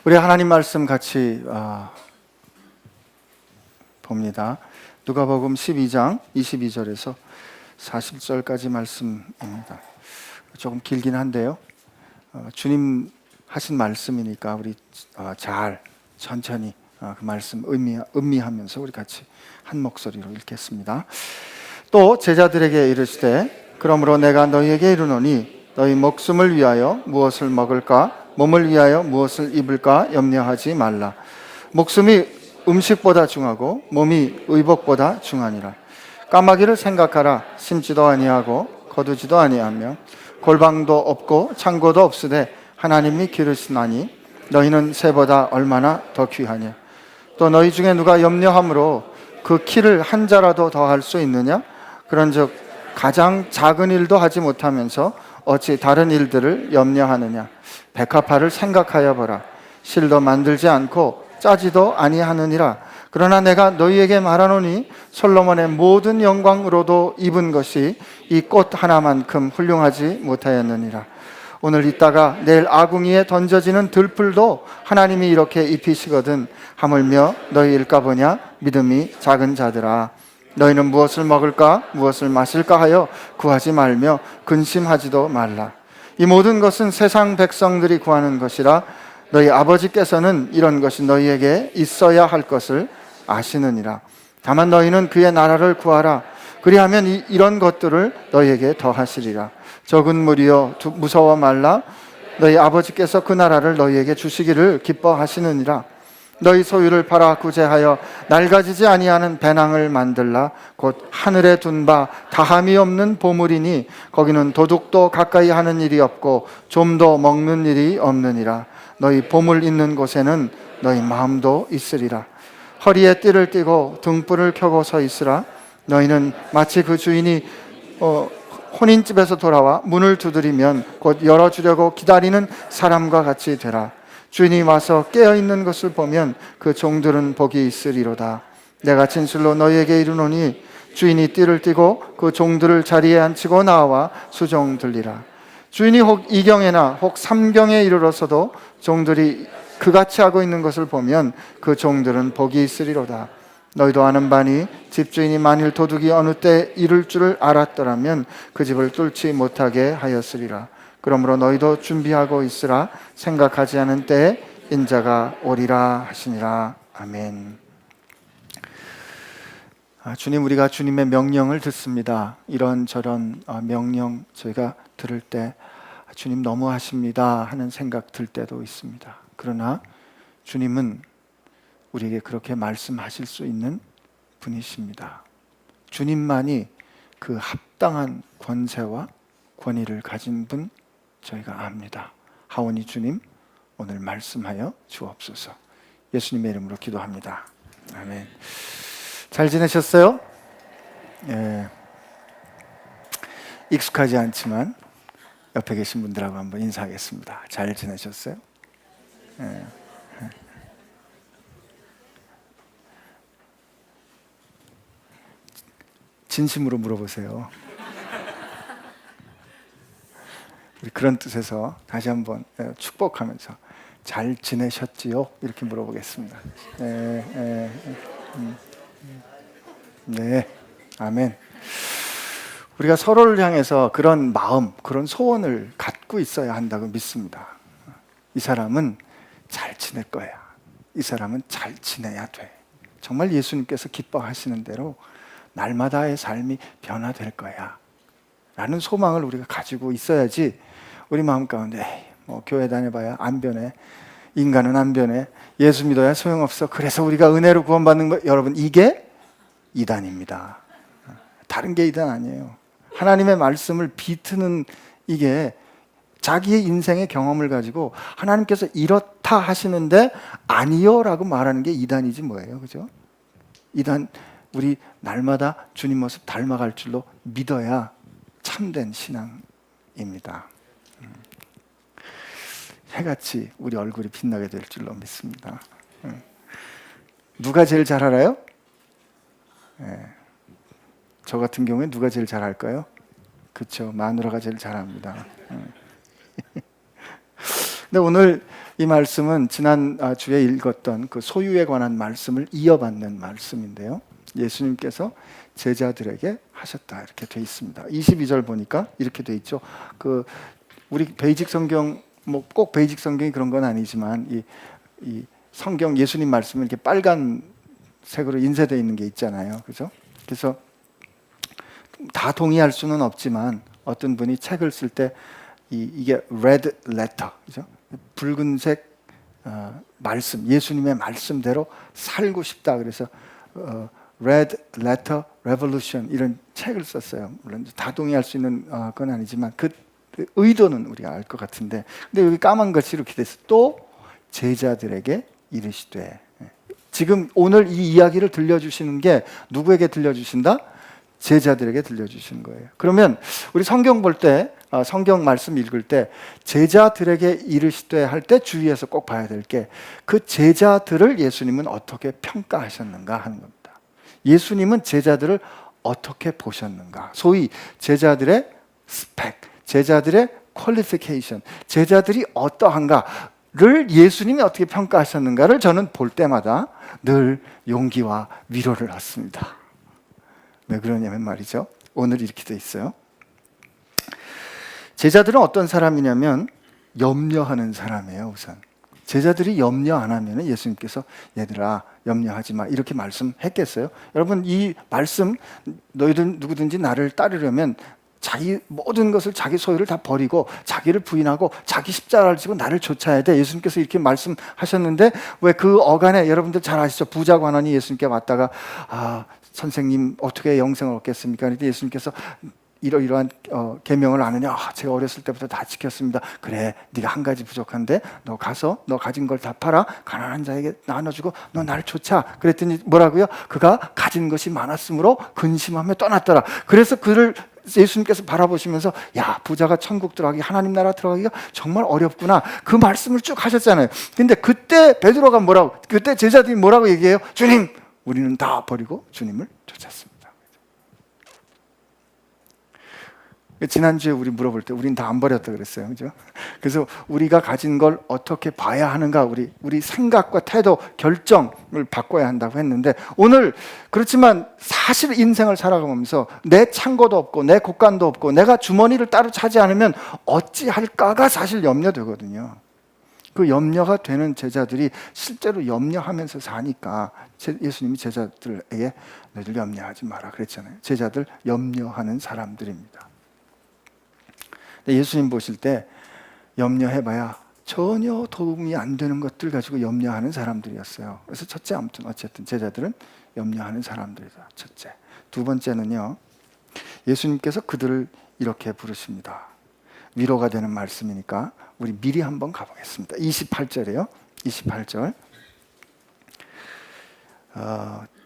우리 하나님 말씀 같이 봅니다. 누가복음 12장 22절에서 40절까지 말씀입니다. 조금 길긴 한데요. 주님 하신 말씀이니까 우리 잘 천천히 그 말씀 음미하면서 우리 같이 한 목소리로 읽겠습니다. 또 제자들에게 이르시되 그러므로 내가 너희에게 이르노니 너희 목숨을 위하여 무엇을 먹을까 몸을 위하여 무엇을 입을까 염려하지 말라. 목숨이 음식보다 중하고 몸이 의복보다 중하니라. 까마귀를 생각하라. 심지도 아니하고 거두지도 아니하며 골방도 없고 창고도 없으되 하나님이 기르시나니 너희는 새보다 얼마나 더 귀하냐. 또 너희 중에 누가 염려함으로 그 키를 한 자라도 더 할 수 있느냐. 그런즉 가장 작은 일도 하지 못하면서 어찌 다른 일들을 염려하느냐. 백합화를 생각하여 보라. 실도 만들지 않고 짜지도 아니하느니라. 그러나 내가 너희에게 말하노니 솔로몬의 모든 영광으로도 입은 것이 이 꽃 하나만큼 훌륭하지 못하였느니라. 오늘 있다가 내일 아궁이에 던져지는 들풀도 하나님이 이렇게 입히시거든 하물며 너희일까 보냐. 믿음이 작은 자들아. 너희는 무엇을 먹을까 무엇을 마실까 하여 구하지 말며 근심하지도 말라. 이 모든 것은 세상 백성들이 구하는 것이라. 너희 아버지께서는 이런 것이 너희에게 있어야 할 것을 아시느니라. 다만 너희는 그의 나라를 구하라. 그리하면 이런 것들을 너희에게 더하시리라. 적은 무리여 무서워 말라. 너희 아버지께서 그 나라를 너희에게 주시기를 기뻐하시느니라. 너희 소유를 팔아 구제하여 낡아지지 아니하는 배낭을 만들라. 곧 하늘에 둔 바 다함이 없는 보물이니 거기는 도둑도 가까이 하는 일이 없고 좀도 먹는 일이 없느니라. 너희 보물 있는 곳에는 너희 마음도 있으리라. 허리에 띠를 띠고 등불을 켜고 서 있으라. 너희는 마치 그 주인이 혼인집에서 돌아와 문을 두드리면 곧 열어주려고 기다리는 사람과 같이 되라. 주인이 와서 깨어있는 것을 보면 그 종들은 복이 있으리로다. 내가 진실로 너희에게 이르노니 주인이 띠를 띠고 그 종들을 자리에 앉히고 나와 수종 들리라. 주인이 혹 2경에나 혹 3경에 이르러서도 종들이 그같이 하고 있는 것을 보면 그 종들은 복이 있으리로다. 너희도 아는 바니 집주인이 만일 도둑이 어느 때 이를 줄을 알았더라면 그 집을 뚫지 못하게 하였으리라. 그러므로 너희도 준비하고 있으라. 생각하지 않은 때에 인자가 오리라 하시니라. 아멘. 주님, 우리가 주님의 명령을 듣습니다. 이런저런 명령 저희가 들을 때 주님 너무하십니다 하는 생각 들 때도 있습니다. 그러나 주님은 우리에게 그렇게 말씀하실 수 있는 분이십니다. 주님만이 그 합당한 권세와 권위를 가진 분 저희가 압니다. 하오니 주님 오늘 말씀하여 주옵소서. 예수님의 이름으로 기도합니다. 아멘. 잘 지내셨어요? 예. 익숙하지 않지만 옆에 계신 분들하고 한번 인사하겠습니다. 잘 지내셨어요? 예. 진심으로 물어보세요. 우리 그런 뜻에서 다시 한번 축복하면서 잘 지내셨지요? 이렇게 물어보겠습니다. 네, 아멘. 우리가 서로를 향해서 그런 마음, 그런 소원을 갖고 있어야 한다고 믿습니다. 이 사람은 잘 지낼 거야. 이 사람은 잘 지내야 돼. 정말 예수님께서 기뻐하시는 대로 날마다의 삶이 변화될 거야 라는 소망을 우리가 가지고 있어야지 우리 마음 가운데 뭐 교회 다녀봐야 안 변해, 인간은 안 변해, 예수 믿어야 소용없어, 그래서 우리가 은혜로 구원받는 거, 여러분 이게 이단입니다. 다른 게 이단 아니에요. 하나님의 말씀을 비트는 이게 자기의 인생의 경험을 가지고 하나님께서 이렇다 하시는데 아니요 라고 말하는 게 이단이지 뭐예요. 그죠? 이단, 우리 날마다 주님 모습 닮아갈 줄로 믿어야 참된 신앙입니다. 해같이 우리 얼굴이 빛나게 될 줄로 믿습니다. 누가 제일 잘 알아요? 저 같은 경우에 누가 제일 잘 알까요? 그렇죠, 마누라가 제일 잘 압니다. 근데 오늘 이 말씀은 지난 주에 읽었던 그 소유에 관한 말씀을 이어받는 말씀인데요. 예수님께서 제자들에게 하셨다 이렇게 돼 있습니다. 22절 보니까 이렇게 돼 있죠. 그 우리 베이직 성경 뭐 꼭 베이직 성경이 그런 건 아니지만 이 성경 예수님 말씀은 이렇게 빨간 색으로 인쇄되어 있는 게 있잖아요. 그죠? 그래서 다 동의할 수는 없지만 어떤 분이 책을 쓸 때 이게 red letter, 그죠? 붉은색 말씀, 예수님의 말씀대로 살고 싶다. 그래서 red letter revolution 이런 책을 썼어요. 물론 다 동의할 수 있는 건 아니지만 그 의도는 우리가 알 것 같은데, 근데 여기 까만 글씨로 이렇게 돼서 또 제자들에게 이르시되. 지금 오늘 이 이야기를 들려주시는 게 누구에게 들려주신다? 제자들에게 들려주시는 거예요. 그러면 우리 성경 볼 때, 성경 말씀 읽을 때 제자들에게 이르시되 할 때 주의해서 꼭 봐야 될 게 그 제자들을 예수님은 어떻게 평가하셨는가 하는 겁니다. 예수님은 제자들을 어떻게 보셨는가? 소위 제자들의 스펙, 제자들의 퀄리피케이션, 제자들이 어떠한가를 예수님이 어떻게 평가하셨는가를 저는 볼 때마다 늘 용기와 위로를 얻습니다. 왜 그러냐면 말이죠. 오늘 이렇게 돼 있어요. 제자들은 어떤 사람이냐면 염려하는 사람이에요. 우선 제자들이 염려 안 하면 예수님께서 얘들아 염려하지 마 이렇게 말씀했겠어요? 여러분 이 말씀 너희들 누구든지 나를 따르려면 자기 모든 것을 자기 소유를 다 버리고 자기를 부인하고 자기 십자가를 지고 나를 쫓아야 돼. 예수님께서 이렇게 말씀하셨는데 왜 그 어간에 여러분들 잘 아시죠? 부자 관원이 예수님께 왔다가 선생님 어떻게 영생을 얻겠습니까? 그런데 예수님께서 이러이러한 계명을 아느냐? 제가 어렸을 때부터 다 지켰습니다. 그래, 네가 한 가지 부족한데 너 가서 너 가진 걸 다 팔아 가난한 자에게 나눠주고 너 나를 쫓아. 그랬더니 뭐라고요? 그가 가진 것이 많았으므로 근심하며 떠났더라. 그래서 그를 예수님께서 바라보시면서 야, 부자가 천국 들어가기, 하나님 나라 들어가기가 정말 어렵구나. 그 말씀을 쭉 하셨잖아요. 근데 그때 베드로가 뭐라고, 그때 제자들이 뭐라고 얘기해요? 주님, 우리는 다 버리고 주님을 쫓았습니다. 지난주에 우리 물어볼 때 우린 다 안 버렸다 그랬어요. 그죠? 그래서 우리가 가진 걸 어떻게 봐야 하는가, 우리 생각과 태도, 결정을 바꿔야 한다고 했는데, 오늘 그렇지만 사실 인생을 살아가면서 내 창고도 없고 내 곳간도 없고 내가 주머니를 따로 차지 않으면 어찌할까가 사실 염려되거든요. 그 염려가 되는 제자들이 실제로 염려하면서 사니까 예수님이 제자들에게 너희들 염려하지 마라 그랬잖아요. 제자들 염려하는 사람들입니다. 예수님 보실 때 염려해봐야 전혀 도움이 안 되는 것들 가지고 염려하는 사람들이었어요. 그래서 첫째, 아무튼 어쨌든 제자들은 염려하는 사람들이다. 첫째. 두 번째는요, 예수님께서 그들을 이렇게 부르십니다. 위로가 되는 말씀이니까 우리 미리 한번 가보겠습니다. 28절이에요. 28절.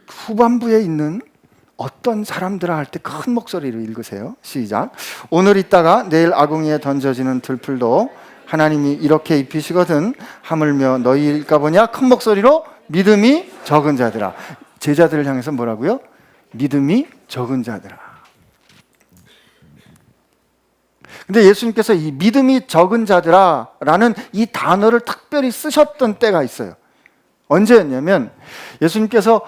후반부에 있는 어떤 사람들아 할 때 큰 목소리로 읽으세요. 시작. 오늘 있다가 내일 아궁이에 던져지는 들풀도 하나님이 이렇게 입히시거든 하물며 너희일까 보냐. 큰 목소리로 믿음이 적은 자들아. 제자들을 향해서 뭐라고요? 믿음이 적은 자들아. 근데 예수님께서 이 믿음이 적은 자들아 라는 이 단어를 특별히 쓰셨던 때가 있어요. 언제였냐면 예수님께서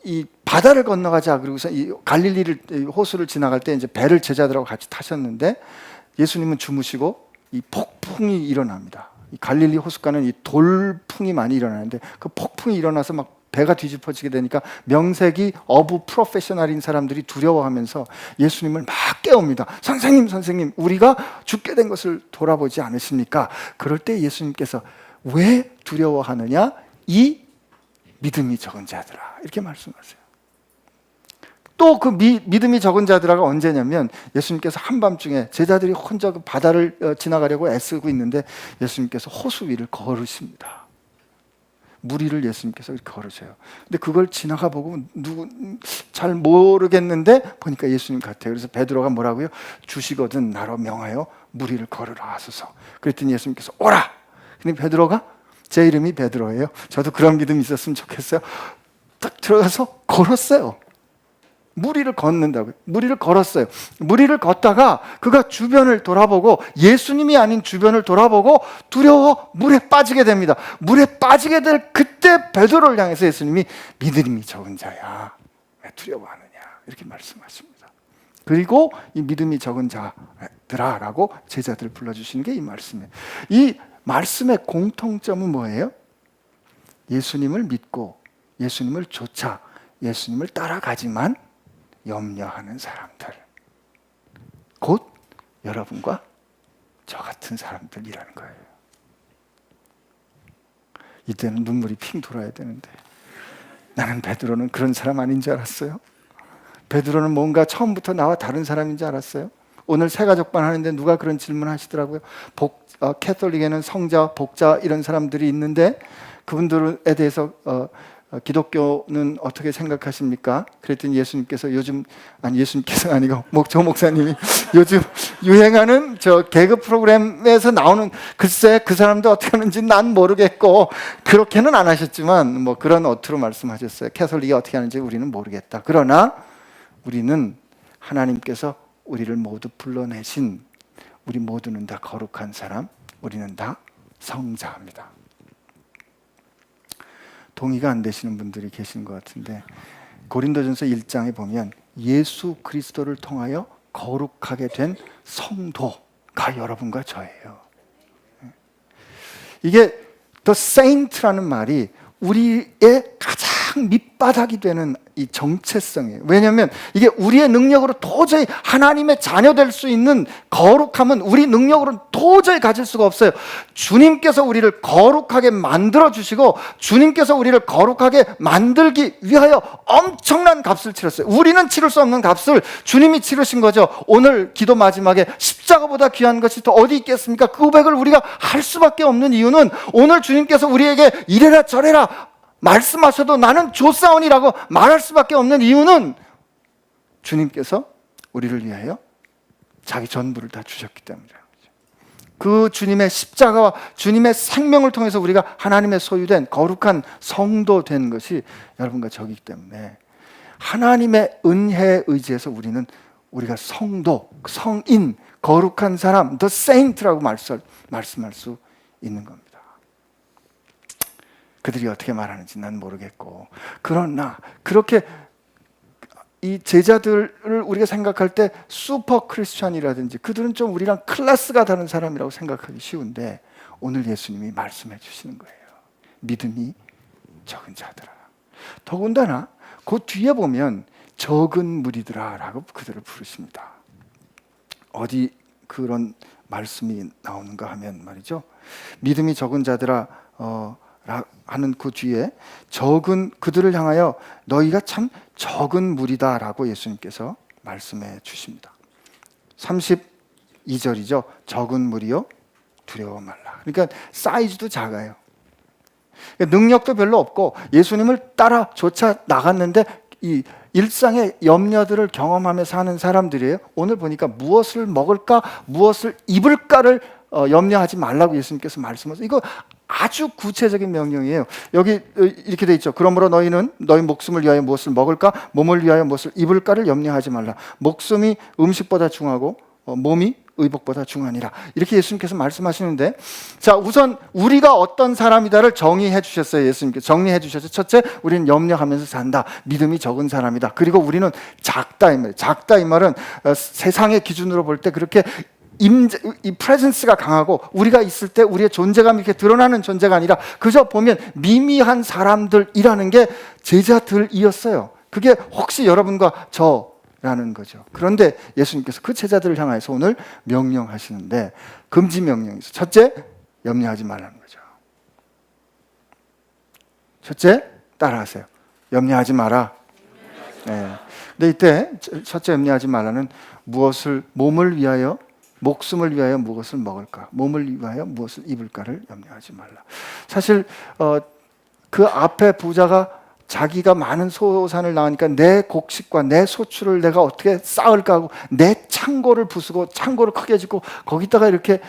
이 바다를 건너가자 그러고서 이 갈릴리를 호수를 지나갈 때 이제 배를 제자들하고 같이 타셨는데 예수님은 주무시고 이 폭풍이 일어납니다. 이 갈릴리 호숫가는 이 돌풍이 많이 일어나는데 그 폭풍이 일어나서 막 배가 뒤집어지게 되니까 명색이 어부 프로페셔널인 사람들이 두려워하면서 예수님을 막 깨웁니다. 선생님, 우리가 죽게 된 것을 돌아보지 않으십니까? 그럴 때 예수님께서 왜 두려워하느냐? 이 믿음이 적은 자들아 이렇게 말씀하세요. 또 그 믿음이 적은 자들아가 언제냐면 예수님께서 한밤중에 제자들이 혼자 그 바다를 지나가려고 애쓰고 있는데 예수님께서 호수 위를 걸으십니다. 물 위를 예수님께서 걸으셔요. 근데 그걸 지나가 보고 누구 잘 모르겠는데 보니까 예수님 같아요. 그래서 베드로가 뭐라고요? 주시거든 나로 명하여 물 위를 걸으라 하소서. 그랬더니 예수님께서 오라. 근데 베드로가 제 이름이 베드로예요. 저도 그런 믿음이 있었으면 좋겠어요. 딱 들어가서 걸었어요. 무리를 걷는다고요. 무리를 걸었어요. 무리를 걷다가 그가 주변을 돌아보고 예수님이 아닌 주변을 돌아보고 두려워 물에 빠지게 됩니다. 물에 빠지게 될 그때 베드로를 향해서 예수님이 믿음이 적은 자야, 왜 두려워하느냐 이렇게 말씀하십니다. 그리고 이 믿음이 적은 자들아 라고 제자들을 불러주시는 게 이 말씀이에요. 이 말씀의 공통점은 뭐예요? 예수님을 믿고 예수님을 쫓아 예수님을 따라가지만 염려하는 사람들, 곧 여러분과 저 같은 사람들이라는 거예요. 이때는 눈물이 핑 돌아야 되는데 나는 베드로는 그런 사람 아닌 줄 알았어요. 베드로는 뭔가 처음부터 나와 다른 사람인 줄 알았어요. 오늘 새가족반 하는데 누가 그런 질문 하시더라고요. 캐톨릭에는 성자, 복자 이런 사람들이 있는데 그분들에 대해서 기독교는 어떻게 생각하십니까? 그랬더니 예수님께서 예수님께서 아니고 조 목사님이 요즘 유행하는 저 개그 프로그램에서 나오는 글쎄 그 사람도 어떻게 하는지 난 모르겠고 그렇게는 안 하셨지만 뭐 그런 어투로 말씀하셨어요. 캐톨릭이 어떻게 하는지 우리는 모르겠다. 그러나 우리는 하나님께서 우리를 모두 불러내신 우리 모두는 다 거룩한 사람, 우리는 다 성자입니다. 동의가 안 되시는 분들이 계신 것 같은데 고린도전서 1장에 보면 예수 그리스도를 통하여 거룩하게 된 성도가 여러분과 저예요. 이게 The Saint라는 말이 우리의 가장 밑바닥이 되는 이 정체성이에요. 왜냐하면 이게 우리의 능력으로 도저히 하나님의 자녀 될 수 있는 거룩함은 우리 능력으로는 도저히 가질 수가 없어요. 주님께서 우리를 거룩하게 만들어 주시고 주님께서 우리를 거룩하게 만들기 위하여 엄청난 값을 치렀어요. 우리는 치를 수 없는 값을 주님이 치르신 거죠. 오늘 기도 마지막에 십자가보다 귀한 것이 또 어디 있겠습니까? 그 고백을 우리가 할 수밖에 없는 이유는 오늘 주님께서 우리에게 이래라 저래라 말씀하셔도 나는 좋사오니라고 말할 수밖에 없는 이유는 주님께서 우리를 위하여 자기 전부를 다 주셨기 때문이라는 거죠. 그 주님의 십자가와 주님의 생명을 통해서 우리가 하나님의 소유된 거룩한 성도 된 것이 여러분과 저기기 때문에 하나님의 은혜에 의지해서 우리가 성도, 성인, 거룩한 사람, the saint라고 말씀할 수 있는 겁니다. 그들이 어떻게 말하는지 난 모르겠고 그러나 그렇게 이 제자들을 우리가 생각할 때 슈퍼 크리스찬이라든지 그들은 좀 우리랑 클래스가 다른 사람이라고 생각하기 쉬운데 오늘 예수님이 말씀해 주시는 거예요. 믿음이 적은 자들아. 더군다나 그 뒤에 보면 적은 무리들아 라고 그들을 부르십니다. 어디 그런 말씀이 나오는가 하면 말이죠. 믿음이 적은 자들아 하는 그 뒤에 적은 그들을 향하여 너희가 참 적은 무리다 라고 예수님께서 말씀해 주십니다. 32절이죠. 적은 무리요 두려워 말라. 그러니까 사이즈도 작아요. 능력도 별로 없고 예수님을 따라 쫓아 나갔는데 이 일상의 염려들을 경험하며 사는 사람들이에요. 오늘 보니까 무엇을 먹을까 무엇을 입을까를 염려하지 말라고 예수님께서 말씀하세요. 이거 아주 구체적인 명령이에요. 여기 이렇게 돼 있죠. 그러므로 너희는 너희 목숨을 위하여 무엇을 먹을까 몸을 위하여 무엇을 입을까를 염려하지 말라. 목숨이 음식보다 중하고 몸이 의복보다 중하니라. 이렇게 예수님께서 말씀하시는데 자 우선 우리가 어떤 사람이다를 정의해 주셨어요. 예수님께서 정리해 주셔서 첫째 우리는 염려하면서 산다. 믿음이 적은 사람이다. 그리고 우리는 작다 이 말이에요. 작다 이 말은 세상의 기준으로 볼 때 그렇게 이 프레젠스가 강하고 우리가 있을 때 우리의 존재감이 이렇게 드러나는 존재가 아니라 그저 보면 미미한 사람들이라는 게 제자들이었어요. 그게 혹시 여러분과 저라는 거죠. 그런데 예수님께서 그 제자들을 향해서 오늘 명령하시는데 금지 명령이 있어요. 첫째, 염려하지 말라는 거죠. 첫째, 따라하세요. 염려하지 마라. 네. 근데 이때 첫째 염려하지 말라는 몸을 위하여 목숨을 위하여 무엇을 먹을까? 몸을 위하여 무엇을 입을까를 염려하지 말라. 사실 그 앞에 부자가 자기가 많은 소산을 낳으니까 내 곡식과 내 소출을 내가 어떻게 쌓을까 하고 내 창고를 부수고 창고를 크게 짓고 거기다가 이렇게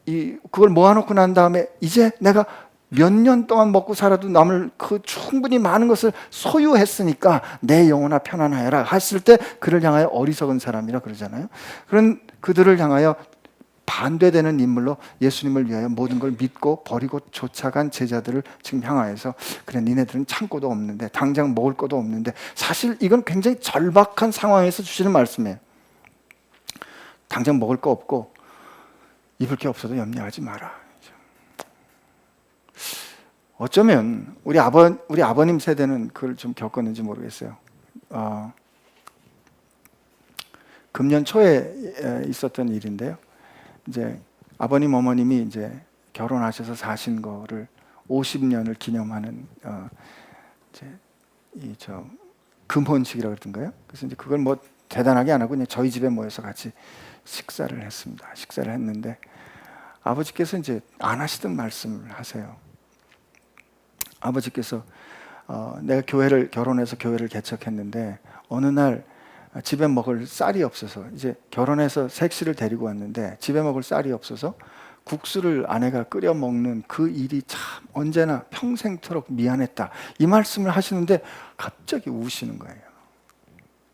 그걸 모아놓고 난 다음에 이제 내가 몇 년 동안 먹고 살아도 남을 그 충분히 많은 것을 소유했으니까 내 영혼아 편안하여라 했을 때 그를 향하여 어리석은 사람이라 그러잖아요. 그런 그들을 향하여 반대되는 인물로 예수님을 위하여 모든 걸 믿고 버리고 쫓아간 제자들을 지금 향하여서 그래 니네들은 창고도 없는데 당장 먹을 것도 없는데, 사실 이건 굉장히 절박한 상황에서 주시는 말씀이에요. 당장 먹을 거 없고 입을 게 없어도 염려하지 마라. 어쩌면 우리 아버님 세대는 그걸 좀 겪었는지 모르겠어요. 금년 초에 있었던 일인데요. 이제 아버님 어머님이 이제 결혼하셔서 사신 거를 50년을 기념하는 금혼식이라고 그러던가요. 그래서 이제 그걸 뭐 대단하게 안 하고 그냥 저희 집에 모여서 같이 식사를 했습니다. 식사를 했는데 아버지께서 이제 안 하시던 말씀을 하세요. 아버지께서 내가 결혼해서 교회를 개척했는데 어느 날 집에 먹을 쌀이 없어서, 이제 결혼해서 색시를 데리고 왔는데 집에 먹을 쌀이 없어서 국수를 아내가 끓여 먹는 그 일이 참 언제나 평생토록 미안했다, 이 말씀을 하시는데 갑자기 우시는 거예요.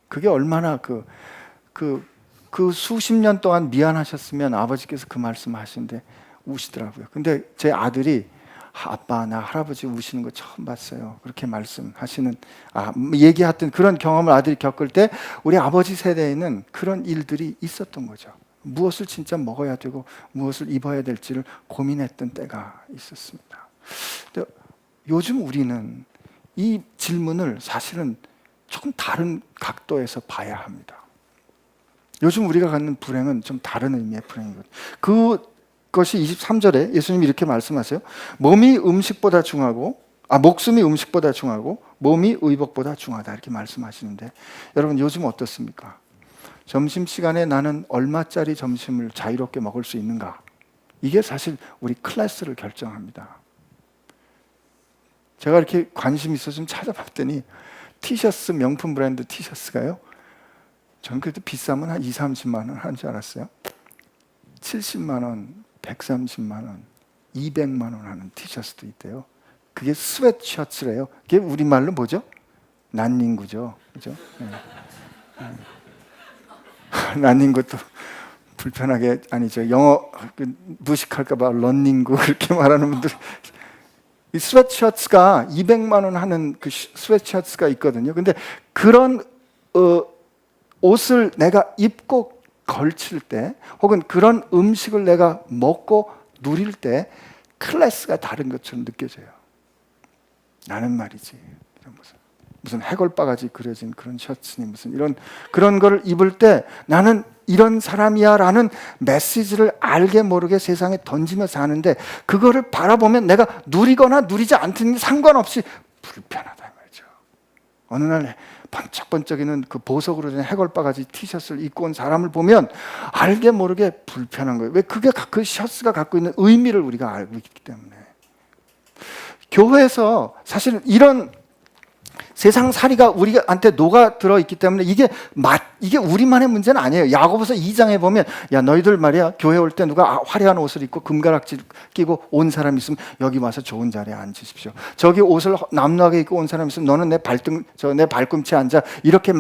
그게 얼마나 그 수십 년 동안 미안하셨으면 아버지께서 그 말씀을 하시는데 우시더라고요. 근데 제 아들이 아빠 나 할아버지 우시는 거 처음 봤어요, 그렇게 말씀하시는 얘기했던 그런 경험을 아들이 겪을 때 우리 아버지 세대에는 그런 일들이 있었던 거죠. 무엇을 진짜 먹어야 되고 무엇을 입어야 될지를 고민했던 때가 있었습니다. 근데 요즘 우리는 이 질문을 사실은 조금 다른 각도에서 봐야 합니다. 요즘 우리가 갖는 불행은 좀 다른 의미의 불행이거든요. 그것이 23절에 예수님이 이렇게 말씀하세요. 목숨이 음식보다 중하고 몸이 의복보다 중하다, 이렇게 말씀하시는데, 여러분 요즘 어떻습니까? 점심시간에 나는 얼마짜리 점심을 자유롭게 먹을 수 있는가? 이게 사실 우리 클래스를 결정합니다. 제가 이렇게 관심 있어서 좀 찾아봤더니 티셔츠, 명품 브랜드 티셔츠가요, 저는 그래도 비싸면 한 2, 30만 원 하는 줄 알았어요. 70만 원, 130만 원, 200만 원 하는 티셔츠도 있대요. 그게 스웨트셔츠래요. 그게 우리말로 뭐죠? 난닝구죠. 그죠? 네. 난닝구도 불편하게, 아니죠. 영어 무식할까봐 런닝구 그렇게 말하는 분들. 이 스웨트셔츠가 200만 원 하는 그 스웨트셔츠가 있거든요. 근데 그런 옷을 내가 입고 걸칠 때, 혹은 그런 음식을 내가 먹고 누릴 때 클래스가 다른 것처럼 느껴져요. 나는 말이지 무슨 해골바가지 그려진 그런 셔츠니 무슨 그런 거를 입을 때 나는 이런 사람이야 라는 메시지를 알게 모르게 세상에 던지며 사는데, 그거를 바라보면 내가 누리거나 누리지 않든 상관없이 불편하다 말이죠. 어느 날 번쩍번쩍이는 그 보석으로 된 해골바가지 티셔츠를 입고 온 사람을 보면 알게 모르게 불편한 거예요. 왜? 그게 그 셔츠가 갖고 있는 의미를 우리가 알고 있기 때문에. 교회에서 사실 이런 세상살이가 우리한테 녹아들어 있기 때문에 이게 우리만의 문제는 아니에요. 야고보서 2장에 보면 야 너희들 말이야, 교회 올 때 누가 화려한 옷을 입고 금가락질 끼고 온 사람 있으면 여기 와서 좋은 자리에 앉으십시오. 저기 옷을 남루하게 입고 온 사람 있으면 너는 내 발꿈치에 앉아, 이렇게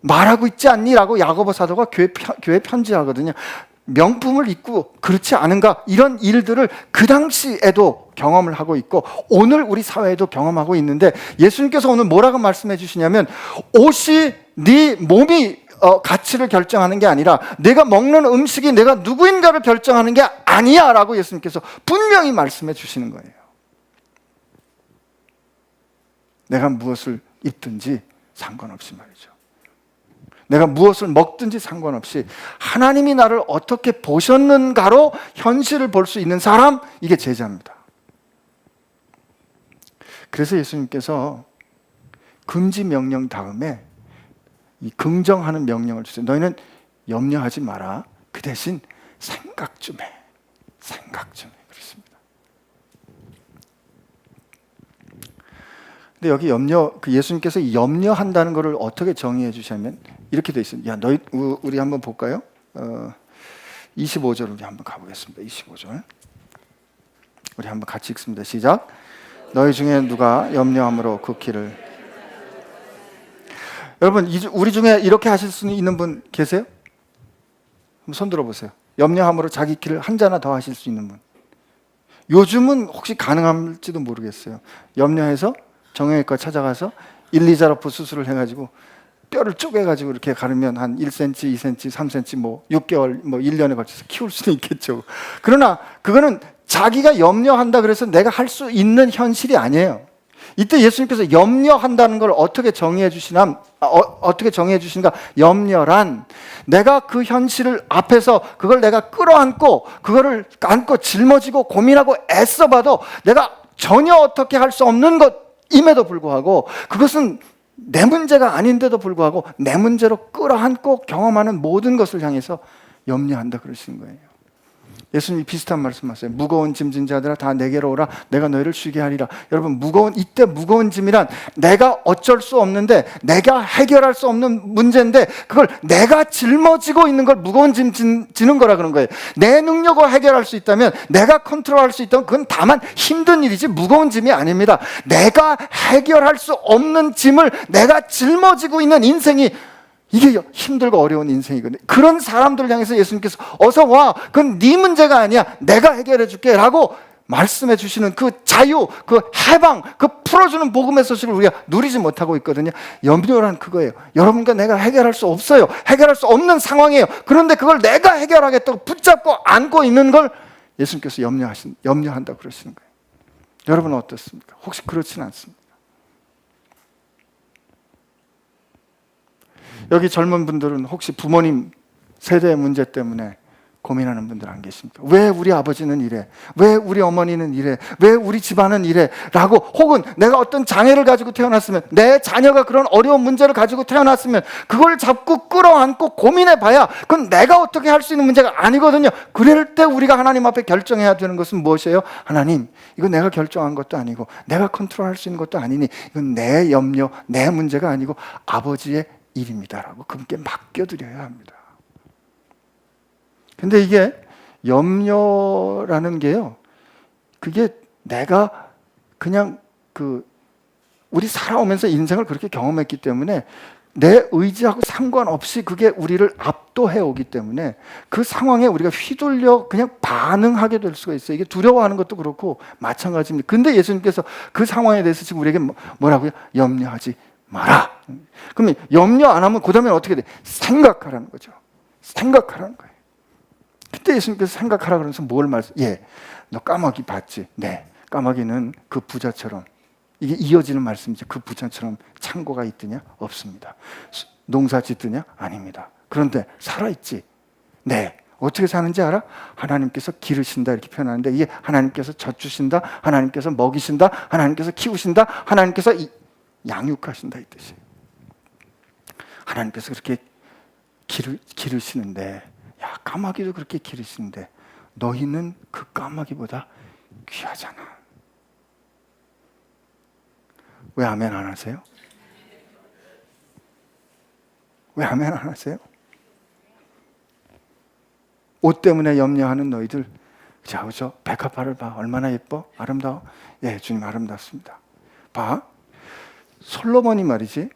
말하고 있지 않니? 라고 야고보 사도가 교회 편지하거든요. 명품을 입고 그렇지 않은가, 이런 일들을 그 당시에도 경험을 하고 있고 오늘 우리 사회에도 경험하고 있는데, 예수님께서 오늘 뭐라고 말씀해 주시냐면 옷이 네 몸이 가치를 결정하는 게 아니라 내가 먹는 음식이 내가 누구인가를 결정하는 게 아니야 라고 예수님께서 분명히 말씀해 주시는 거예요. 내가 무엇을 입든지 상관없이 말이죠. 내가 무엇을 먹든지 상관없이 하나님이 나를 어떻게 보셨는가로 현실을 볼 수 있는 사람, 이게 제자입니다. 그래서 예수님께서 금지 명령 다음에 이 긍정하는 명령을 주세요. 너희는 염려하지 마라. 그 대신 생각 좀 해. 그렇습니다. 근데 여기 예수님께서 염려한다는 것을 어떻게 정의해 주시냐면 이렇게 돼 있습니다. 우리 한번 볼까요? 25절 우리 한번 가보겠습니다. 25절. 우리 한번 같이 읽습니다. 시작. 너희 중에 누가 염려함으로 그 길을. 여러분, 우리 중에 이렇게 하실 수 있는 분 계세요? 한번 손 들어보세요. 염려함으로 자기 길을 한 자나 더 하실 수 있는 분. 요즘은 혹시 가능할지도 모르겠어요. 염려해서 정형외과 찾아가서 1, 2자로프 수술을 해가지고 뼈를 쪼개가지고 이렇게 가르면 한 1cm, 2cm, 3cm, 뭐 6개월, 뭐 1년에 걸쳐서 키울 수는 있겠죠. 그러나 그거는 자기가 염려한다 그래서 내가 할 수 있는 현실이 아니에요. 이때 예수님께서 염려한다는 걸 어떻게 정의해 주시는가? 염려란 내가 그 현실을 앞에서 그걸 내가 끌어안고 그거를 안고 짊어지고 고민하고 애써봐도 내가 전혀 어떻게 할 수 없는 것임에도 불구하고 그것은 내 문제가 아닌데도 불구하고 내 문제로 끌어안고 경험하는 모든 것을 향해서 염려한다 그러시는 거예요. 예수님이 비슷한 말씀하세요. 무거운 짐진 자들아 다 내게로 오라 내가 너희를 쉬게 하리라. 여러분, 이때 무거운 짐이란 내가 어쩔 수 없는데 내가 해결할 수 없는 문제인데 그걸 내가 짊어지고 있는 걸 무거운 짐 지는 거라 그런 거예요. 내 능력으로 해결할 수 있다면 내가 컨트롤할 수 있다면 그건 다만 힘든 일이지 무거운 짐이 아닙니다. 내가 해결할 수 없는 짐을 내가 짊어지고 있는 인생이 이게 힘들고 어려운 인생이거든요. 그런 사람들을 향해서 예수님께서 어서 와, 그건 네 문제가 아니야, 내가 해결해 줄게 라고 말씀해 주시는 그 자유, 그 해방, 그 풀어주는 복음의 소식을 우리가 누리지 못하고 있거든요. 염려란 그거예요. 여러분과 내가 해결할 수 없어요. 해결할 수 없는 상황이에요. 그런데 그걸 내가 해결하겠다고 붙잡고 안고 있는 걸 예수님께서 염려한다 그러시는 거예요. 여러분은 어떻습니까? 혹시 그렇지는 않습니다. 여기 젊은 분들은 혹시 부모님 세대의 문제 때문에 고민하는 분들 안 계십니까? 왜 우리 아버지는 이래? 왜 우리 어머니는 이래? 왜 우리 집안은 이래? 라고, 혹은 내가 어떤 장애를 가지고 태어났으면, 내 자녀가 그런 어려운 문제를 가지고 태어났으면 그걸 자꾸 끌어안고 고민해 봐야 그건 내가 어떻게 할 수 있는 문제가 아니거든요. 그럴 때 우리가 하나님 앞에 결정해야 되는 것은 무엇이에요? 하나님, 이건 내가 결정한 것도 아니고 내가 컨트롤할 수 있는 것도 아니니 이건 내 염려, 내 문제가 아니고 아버지의 일입니다라고 그분께 맡겨드려야 합니다. 근데 이게 염려라는 게요, 그게 내가 그냥 우리 살아오면서 인생을 그렇게 경험했기 때문에 내 의지하고 상관없이 그게 우리를 압도해 오기 때문에 그 상황에 우리가 휘둘려 그냥 반응하게 될 수가 있어요. 이게 두려워하는 것도 그렇고 마찬가지입니다. 근데 예수님께서 그 상황에 대해서 지금 우리에게 뭐라고요? 염려하지 마라. 그러면 염려 안 하면 그 다음에 어떻게 돼? 생각하라는 거죠. 생각하라는 거예요. 그때 예수님께서 생각하라 그러면서 뭘 너 까마귀 봤지? 네. 까마귀는 그 부자처럼, 이게 이어지는 말씀이죠. 그 부자처럼 창고가 있더냐? 없습니다. 농사 짓더냐? 아닙니다. 그런데 살아있지? 네. 어떻게 사는지 알아? 하나님께서 기르신다 이렇게 표현하는데 이게 하나님께서 젖주신다, 하나님께서 먹이신다, 하나님께서 키우신다, 하나님께서 양육하신다 이 뜻이에요. 하나님께서 그렇게 기르시는데, 야, 까마귀도 그렇게 기르시는데 너희는 그 까마귀보다 귀하잖아. 왜 아멘 안 하세요? 왜 아멘 안 하세요? 옷 때문에 염려하는 너희들, 자, 저 백합화를 봐. 얼마나 예뻐? 아름다워? 예, 주님 아름답습니다. 봐. 솔로몬이 말이지,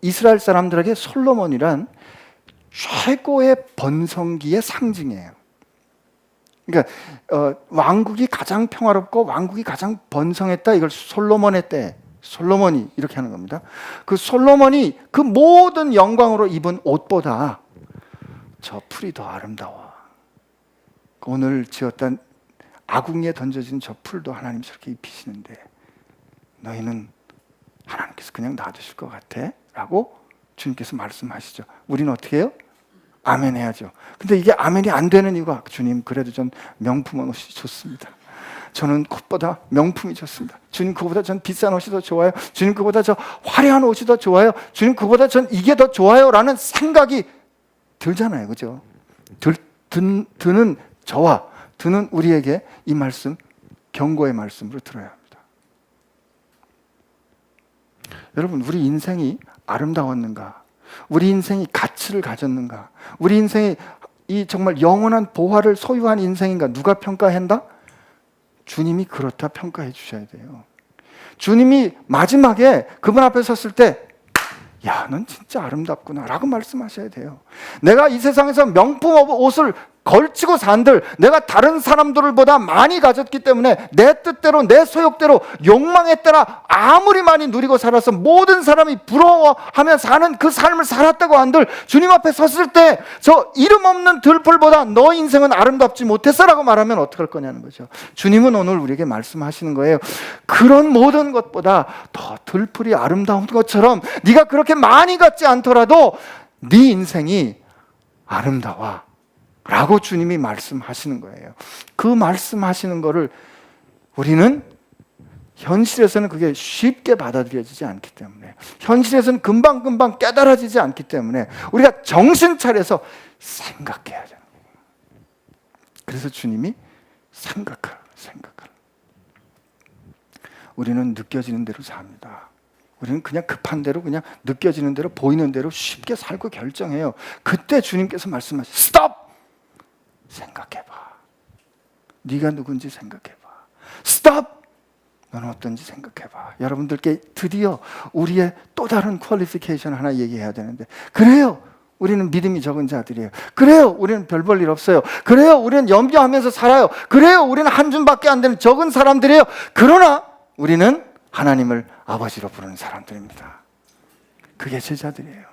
이스라엘 사람들에게 솔로몬이란 최고의 번성기의 상징이에요. 그러니까 왕국이 가장 평화롭고 왕국이 가장 번성했다. 이걸 솔로몬의 때, 솔로몬이 이렇게 하는 겁니다. 그 솔로몬이 그 모든 영광으로 입은 옷보다 저 풀이 더 아름다워. 오늘 지었던 아궁이에 던져진 저 풀도 하나님 저렇게 입히시는데 너희는 하나님께서 그냥 놔두실 것 같아? 라고 주님께서 말씀하시죠. 우리는 어떻게 해요? 아멘 해야죠. 근데 이게 아멘이 안 되는 이유가, 주님 그래도 전 명품 옷이 좋습니다. 저는 그것보다 명품이 좋습니다. 주님 그거보다 전 비싼 옷이 더 좋아요. 주님 그거보다 저 화려한 옷이 더 좋아요. 주님 그거보다 전 이게 더 좋아요 라는 생각이 들잖아요. 그죠? 드는 저와 드는 우리에게 이 말씀, 경고의 말씀으로 들어야 합니다. 여러분, 우리 인생이 아름다웠는가? 우리 인생이 가치를 가졌는가? 우리 인생이 이 정말 영원한 보화를 소유한 인생인가 누가 평가한다? 주님이 그렇다 평가해 주셔야 돼요. 주님이 마지막에 그분 앞에 섰을 때 야, 넌 진짜 아름답구나 라고 말씀하셔야 돼요. 내가 이 세상에서 명품 옷을 걸치고 산들 내가 다른 사람들보다 많이 가졌기 때문에 내 뜻대로 내 소욕대로 욕망에 따라 아무리 많이 누리고 살아서 모든 사람이 부러워하며 사는 그 삶을 살았다고 한들 주님 앞에 섰을 때 저 이름 없는 들풀보다 너 인생은 아름답지 못했어 라고 말하면 어떡할 거냐는 거죠. 주님은 오늘 우리에게 말씀하시는 거예요. 그런 모든 것보다 더 들풀이 아름다운 것처럼 네가 그렇게 많이 갖지 않더라도 네 인생이 아름다워 라고 주님이 말씀하시는 거예요. 그 말씀하시는 거를 우리는 현실에서는 그게 쉽게 받아들여지지 않기 때문에, 현실에서는 금방금방 깨달아지지 않기 때문에 우리가 정신 차려서 생각해야 되는 거예요. 그래서 주님이 생각하라. 우리는 느껴지는 대로 삽니다. 우리는 그냥 급한 대로, 그냥 느껴지는 대로, 보이는 대로 쉽게 살고 결정해요. 그때 주님께서 말씀하시죠. 스톱! 생각해봐. 네가 누군지 생각해봐. 스톱! 너는 어떤지 생각해봐. 여러분들께 드디어 우리의 또 다른 퀄리피케이션 하나 얘기해야 되는데, 그래요, 우리는 믿음이 적은 자들이에요. 그래요, 우리는 별 볼 일 없어요. 그래요, 우리는 염려하면서 살아요. 그래요, 우리는 한 줌밖에 안 되는 적은 사람들이에요. 그러나 우리는 하나님을 아버지로 부르는 사람들입니다. 그게 제자들이에요.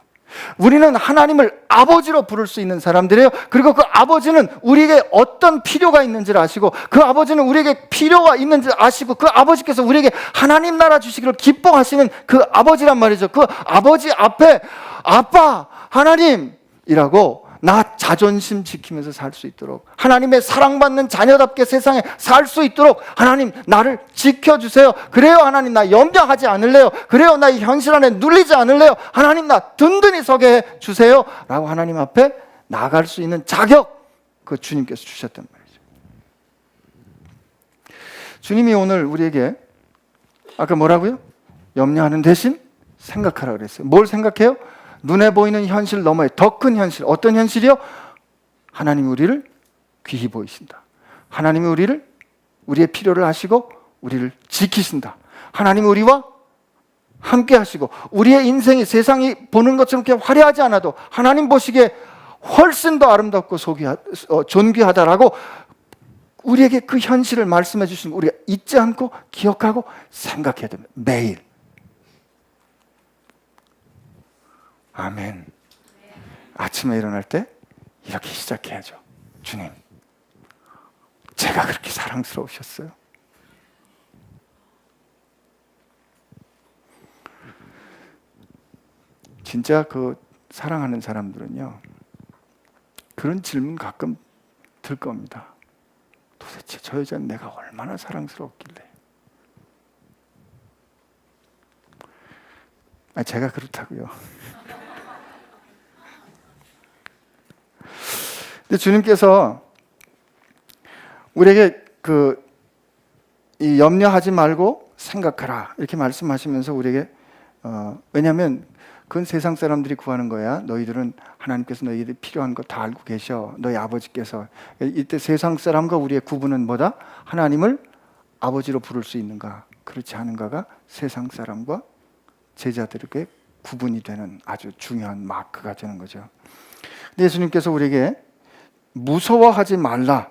우리는 하나님을 아버지로 부를 수 있는 사람들이에요. 그리고 그 아버지는 우리에게 어떤 필요가 있는지를 아시고, 그 아버지는 우리에게 필요가 있는지를 아시고, 그 아버지께서 우리에게 하나님 나라 주시기를 기뻐하시는 그 아버지란 말이죠. 그 아버지 앞에 아빠 하나님이라고 나 자존심 지키면서 살 수 있도록, 하나님의 사랑받는 자녀답게 세상에 살 수 있도록 하나님 나를 지켜주세요. 그래요, 하나님 나 염려하지 않을래요. 그래요, 나 이 현실 안에 눌리지 않을래요. 하나님 나 든든히 서게 해주세요 라고 하나님 앞에 나갈 수 있는 자격, 그 주님께서 주셨단 말이죠. 주님이 오늘 우리에게 아까 뭐라고요? 염려하는 대신 생각하라 그랬어요. 뭘 생각해요? 눈에 보이는 현실 너머에 더 큰 현실. 어떤 현실이요? 하나님이 우리를 귀히 보이신다. 하나님이 우리의 필요를 아시고 우리를 지키신다. 하나님이 우리와 함께 하시고, 우리의 인생이 세상이 보는 것처럼 그렇게 화려하지 않아도 하나님 보시기에 훨씬 더 아름답고 존귀하다라고 우리에게 그 현실을 말씀해 주시는 거 우리가 잊지 않고 기억하고 생각해야 됩니다. 매일. 아멘. 아침에 일어날 때 이렇게 시작해야죠. 주님, 제가 그렇게 사랑스러우셨어요. 진짜 그 사랑하는 사람들은요, 그런 질문 가끔 들 겁니다. 도대체 저 여자는 내가 얼마나 사랑스러웠길래. 제가 그렇다고요. 근데 주님께서 우리에게 이 염려하지 말고 생각하라 이렇게 말씀하시면서 우리에게 왜냐하면 그건 세상 사람들이 구하는 거야. 너희들은 하나님께서 너희들이 필요한 거 다 알고 계셔. 너희 아버지께서. 이때 세상 사람과 우리의 구분은 뭐다? 하나님을 아버지로 부를 수 있는가, 그렇지 않은가가 세상 사람과 제자들에게 구분이 되는 아주 중요한 마크가 되는 거죠. 근데 예수님께서 우리에게 무서워하지 말라.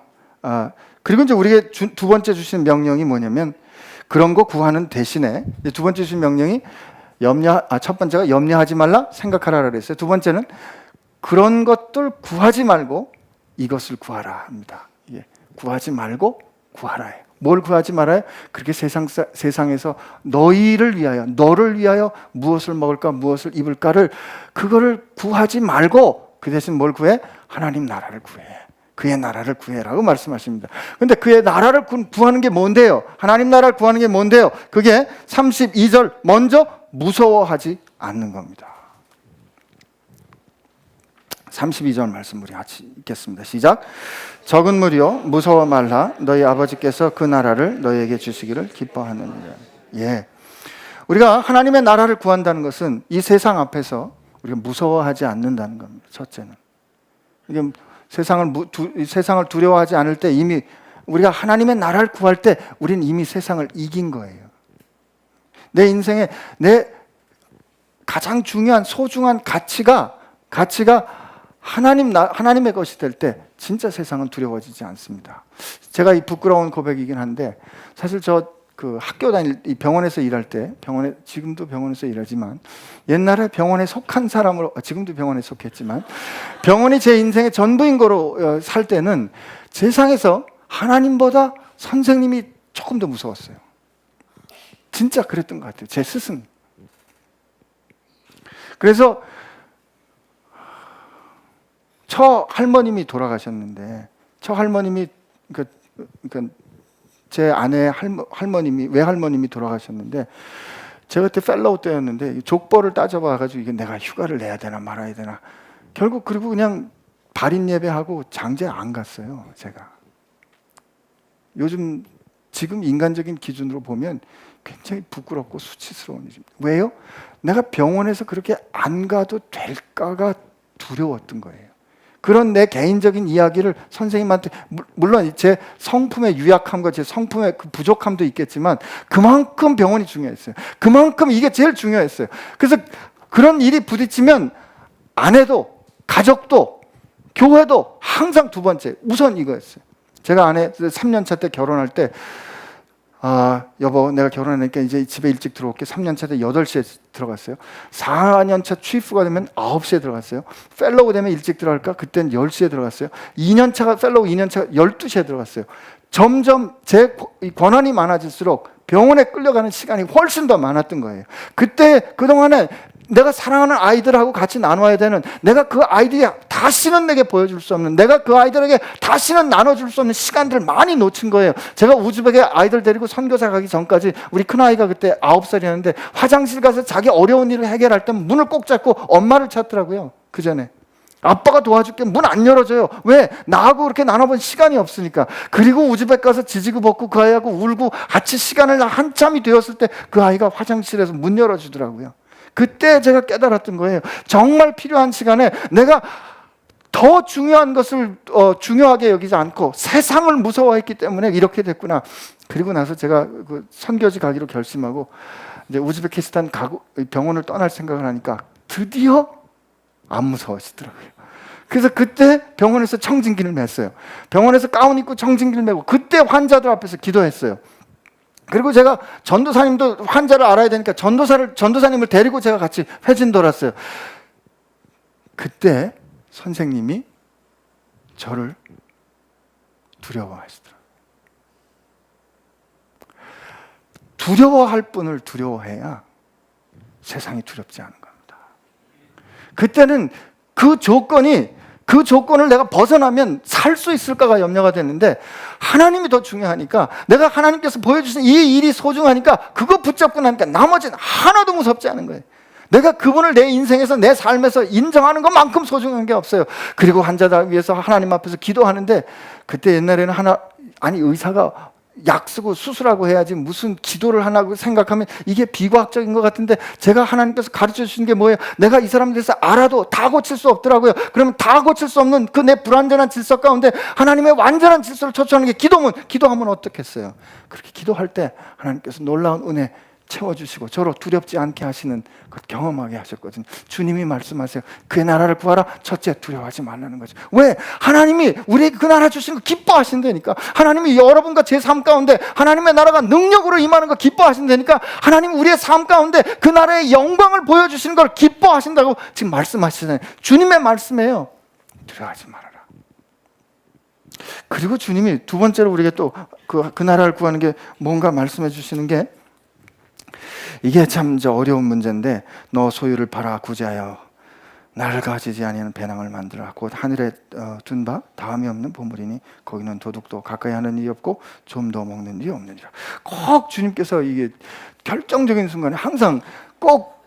그리고 이제 우리에게 두 번째 주신 명령이 뭐냐면, 그런 거 구하는 대신에 두 번째 주신 명령이 첫 번째가 염려하지 말라, 생각하라 그랬어요. 두 번째는 그런 것들 구하지 말고 이것을 구하라 합니다. 구하지 말고 구하라 해요. 뭘 구하지 말아요? 그렇게 세상에서 너희를 위하여, 너를 위하여 무엇을 먹을까, 무엇을 입을까를, 그거를 구하지 말고 그 대신 뭘 구해? 하나님 나라를 구해. 그의 나라를 구해라고 말씀하십니다. 근데 그의 나라를 구하는 게 뭔데요? 하나님 나라를 구하는 게 뭔데요? 그게 32절, 먼저 무서워하지 않는 겁니다. 32절 말씀 우리 같이 읽겠습니다. 시작. 적은 무리여 무서워 말라. 너희 아버지께서 그 나라를 너희에게 주시기를 기뻐하느니라. 예, 우리가 하나님의 나라를 구한다는 것은 이 세상 앞에서 우리가 무서워하지 않는다는 겁니다. 첫째는 이게 세상을 두려워하지 않을 때 이미 우리가 하나님의 나라를 구할 때 우리는 이미 세상을 이긴 거예요. 내 인생에 내 가장 중요한 소중한 가치가 하나님의 것이 될 때 진짜 세상은 두려워지지 않습니다. 제가 이 부끄러운 고백이긴 한데 사실 저 학교 다닐 이 병원에서 일할 때 지금도 병원에서 일하지만 옛날에 병원에 속한 사람으로 지금도 병원에 속했지만 병원이 제 인생의 전부인 거로 살 때는 세상에서 하나님보다 선생님이 조금 더 무서웠어요. 진짜 그랬던 것 같아요. 제 스승. 그래서 처 할머님이 돌아가셨는데 처 할머님이 제 아내 외할머님이 돌아가셨는데 제가 그때 펠로우 때였는데 족보를 따져봐가지고 이게 내가 휴가를 내야 되나 말아야 되나 결국 그리고 그냥 발인 예배하고 장제 안 갔어요. 제가 지금 인간적인 기준으로 보면 굉장히 부끄럽고 수치스러운 일입니다. 왜요? 내가 병원에서 그렇게 안 가도 될까가 두려웠던 거예요. 그런 내 개인적인 이야기를 선생님한테 물론 제 성품의 유약함과 제 성품의 그 부족함도 있겠지만 그만큼 병원이 중요했어요. 그만큼 이게 제일 중요했어요. 그래서 그런 일이 부딪히면 아내도 가족도 교회도 항상 두 번째 우선 이거였어요. 제가 아내 3년차 때 결혼할 때 여보 내가 결혼하니까 이제 집에 일찍 들어올게. 3년차 때 8시에 들어갔어요. 4년차 취입부가 되면 9시에 들어갔어요. 펠로우 되면 일찍 들어갈까? 그때는 10시에 들어갔어요. 2년차가 펠로우 2년차가 12시에 들어갔어요. 점점 제 권한이 많아질수록 병원에 끌려가는 시간이 훨씬 더 많았던 거예요. 그동안에 내가 사랑하는 아이들하고 같이 나눠야 되는 내가 그 아이들이 다시는 내게 보여줄 수 없는 내가 그 아이들에게 다시는 나눠줄 수 없는 시간들을 많이 놓친 거예요. 제가 우즈벡에 아이들 데리고 선교사 가기 전까지 우리 큰아이가 그때 9살이었는데 화장실 가서 자기 어려운 일을 해결할 때 문을 꼭 잡고 엄마를 찾더라고요. 그 전에 아빠가 도와줄게 문 안 열어줘요. 왜? 나하고 그렇게 나눠본 시간이 없으니까. 그리고 우즈벡 가서 지지고 볶고 그 아이하고 울고 같이 시간을 한참이 되었을 때 그 아이가 화장실에서 문 열어주더라고요. 그때 제가 깨달았던 거예요. 정말 필요한 시간에 내가 더 중요한 것을 중요하게 여기지 않고 세상을 무서워했기 때문에 이렇게 됐구나. 그리고 나서 제가 그 선교지 가기로 결심하고 이제 우즈베키스탄 병원을 떠날 생각을 하니까 드디어 안 무서워지더라고요. 그래서 그때 병원에서 청진기를 맸어요. 병원에서 가운 입고 청진기를 메고 그때 환자들 앞에서 기도했어요. 그리고 제가 전도사님도 환자를 알아야 되니까 전도사님을 데리고 제가 같이 회진 돌았어요. 그때 선생님이 저를 두려워하시더라고요. 두려워할 분을 두려워해야 세상이 두렵지 않은 겁니다. 그때는 그 조건을 내가 벗어나면 살 수 있을까가 염려가 됐는데 하나님이 더 중요하니까 내가 하나님께서 보여주신 이 일이 소중하니까 그거 붙잡고 나니까 나머지는 하나도 무섭지 않은 거예요. 내가 그분을 내 인생에서 내 삶에서 인정하는 것만큼 소중한 게 없어요. 그리고 환자들 위해서 하나님 앞에서 기도하는데 그때 옛날에는 의사가 약 쓰고 수술하고 해야지 무슨 기도를 하나 생각하면 이게 비과학적인 것 같은데 제가 하나님께서 가르쳐 주신 게 뭐예요? 내가 이 사람에 대해서 알아도 다 고칠 수 없더라고요. 그러면 다 고칠 수 없는 그 내 불완전한 질서 가운데 하나님의 완전한 질서를 초청하는 게 기도하면 어떻겠어요? 그렇게 기도할 때 하나님께서 놀라운 은혜 채워주시고 저로 두렵지 않게 하시는 것 경험하게 하셨거든요. 주님이 말씀하세요. 그의 나라를 구하라. 첫째 두려워하지 말라는 거죠. 왜? 하나님이 우리에게 그 나라 주시는 거 기뻐하신다니까. 하나님이 여러분과 제 삶 가운데 하나님의 나라가 능력으로 임하는 거 기뻐하신다니까. 하나님이 우리의 삶 가운데 그 나라의 영광을 보여주시는 걸 기뻐하신다고 지금 말씀하시잖아요. 주님의 말씀이에요. 두려워하지 말아라. 그리고 주님이 두 번째로 우리에게 또 그 나라를 구하는 게 뭔가 말씀해 주시는 게 이게 참 어려운 문제인데 너 소유를 팔아 구제하여 나를 가지지 아니하는 배낭을 만들라. 곧 하늘에 둔 바 다함이 없는 보물이니 거기는 도둑도 가까이 하는 일이 없고 좀 더 먹는 일이 없느니라. 꼭 주님께서 이게 결정적인 순간에 항상 꼭